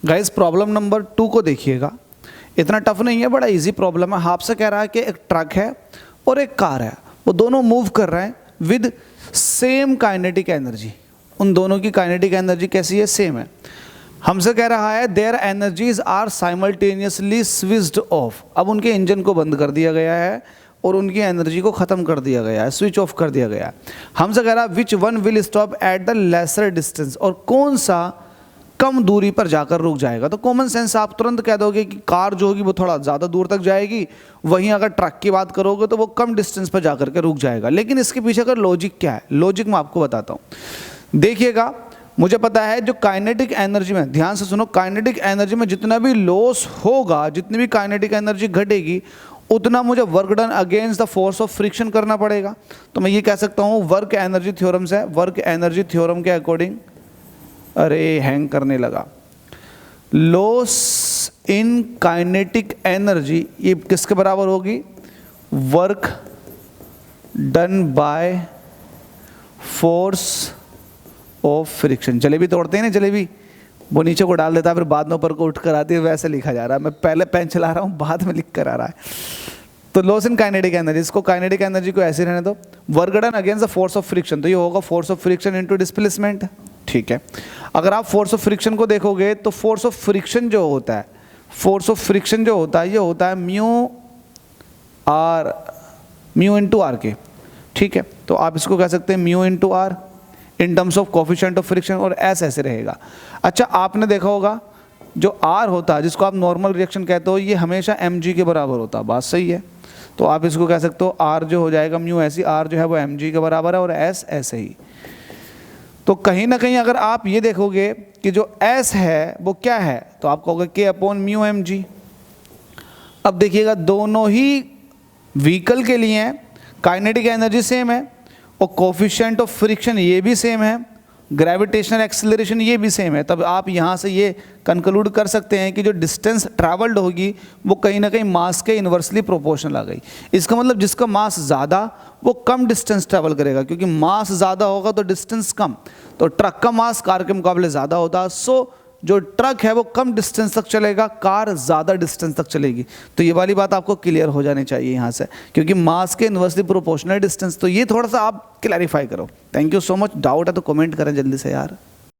Guys problem number 2 को देखिएगा, इतना टफ नहीं है, बड़ा इजी प्रॉब्लम है। आपसे कह रहा है कि एक ट्रक है और एक कार है, वो दोनों मूव कर रहे हैं विद सेम काइनेटिक एनर्जी। उन दोनों की काइनेटिक एनर्जी कैसी है? सेम है। हमसे कह रहा है there energies are simultaneously switched off. अब उनके इंजन को बंद कर दिया गया है और उनकी एनर्जी को ख़त्म कर दिया गया है, स्विच ऑफ कर दिया गया है। हमसे कह रहा है which one will stop at the lesser distance, और कौन सा कम दूरी पर जाकर रुक जाएगा। तो कॉमन सेंस आप तुरंत कह दोगे कि कार जो होगी वो थोड़ा ज़्यादा दूर तक जाएगी, वहीं अगर ट्रक की बात करोगे तो वो कम डिस्टेंस पर जाकर के रुक जाएगा। लेकिन इसके पीछे का लॉजिक क्या है? लॉजिक मैं आपको बताता हूँ। देखिएगा, मुझे पता है जो काइनेटिक एनर्जी में, ध्यान से सुनो, काइनेटिक एनर्जी में जितना भी लॉस होगा, जितनी भी काइनेटिक एनर्जी घटेगी, उतना मुझे work done against the force of friction करना पड़ेगा। तो मैं ये कह सकता हूँ वर्क एनर्जी थ्योरम से, वर्क एनर्जी थ्योरम के अकॉर्डिंग, अरे हैंग करने लगा, लॉस इन काइनेटिक एनर्जी ये किसके बराबर होगी? Work done by force of friction. Jalebi तोड़ते हैं ना, जलेबी वो नीचे को डाल देता है, फिर बाद में ऊपर को उठ कर आती है, वैसे लिखा जा रहा है। मैं पहले पेन चला रहा हूँ, बाद में लिख कर आ रहा है। तो लॉस इन काइनेटिक एनर्जी, इसको काइनेटिक एनर्जी को ऐसे रहने दो, work done against the force of friction. तो ये होगा force of friction into displacement. ठीक है, अगर आप फोर्स ऑफ फ्रिक्शन को देखोगे तो फोर्स ऑफ फ्रिक्शन जो होता है, फोर्स ऑफ फ्रिक्शन जो होता है ये होता है म्यू इंटू आर के। ठीक है, तो आप इसको कह सकते हैं mu into R in terms of coefficient of friction, और एस ऐसे रहेगा। अच्छा, आपने देखा होगा जो आर होता है, जिसको आप नॉर्मल रिएक्शन कहते हो, ये हमेशा एम जी के बराबर होता है। बात सही है, तो आप इसको कह सकते हो आर जो हो जाएगा म्यू ऐसी, आर जो है वो एम जी के बराबर है और एस ऐसे ही। तो कहीं ना कहीं अगर आप ये देखोगे कि जो एस है वो क्या है, तो आप कहोगे के अपॉन म्यू एम जी। अब देखिएगा, दोनों ही व्हीकल के लिए काइनेटिक एनर्जी सेम है और कोफिशिएंट ऑफ फ्रिक्शन ये भी सेम है, ग्रेविटेशनल एक्सेलरेशन ये भी सेम है। तब आप यहाँ से ये कंक्लूड कर सकते हैं कि जो डिस्टेंस ट्रैवल्ड होगी वो कहीं ना कहीं मास के इन्वर्सली प्रोपोर्शनल आ गई। इसका मतलब जिसका मास ज़्यादा वो कम डिस्टेंस ट्रैवल करेगा, क्योंकि मास ज़्यादा होगा तो डिस्टेंस कम। तो ट्रक का मास कार के मुकाबले ज़्यादा होता है, सो जो ट्रक है वो कम डिस्टेंस तक चलेगा, कार ज़्यादा डिस्टेंस तक चलेगी। तो ये वाली बात आपको क्लियर हो जानी चाहिए यहाँ से, क्योंकि मास के इन्वर्सली प्रोपोर्शनल डिस्टेंस। तो ये थोड़ा सा आप क्लैरिफाई करो। Thank you so much. Doubt है तो कमेंट करें जल्दी से यार।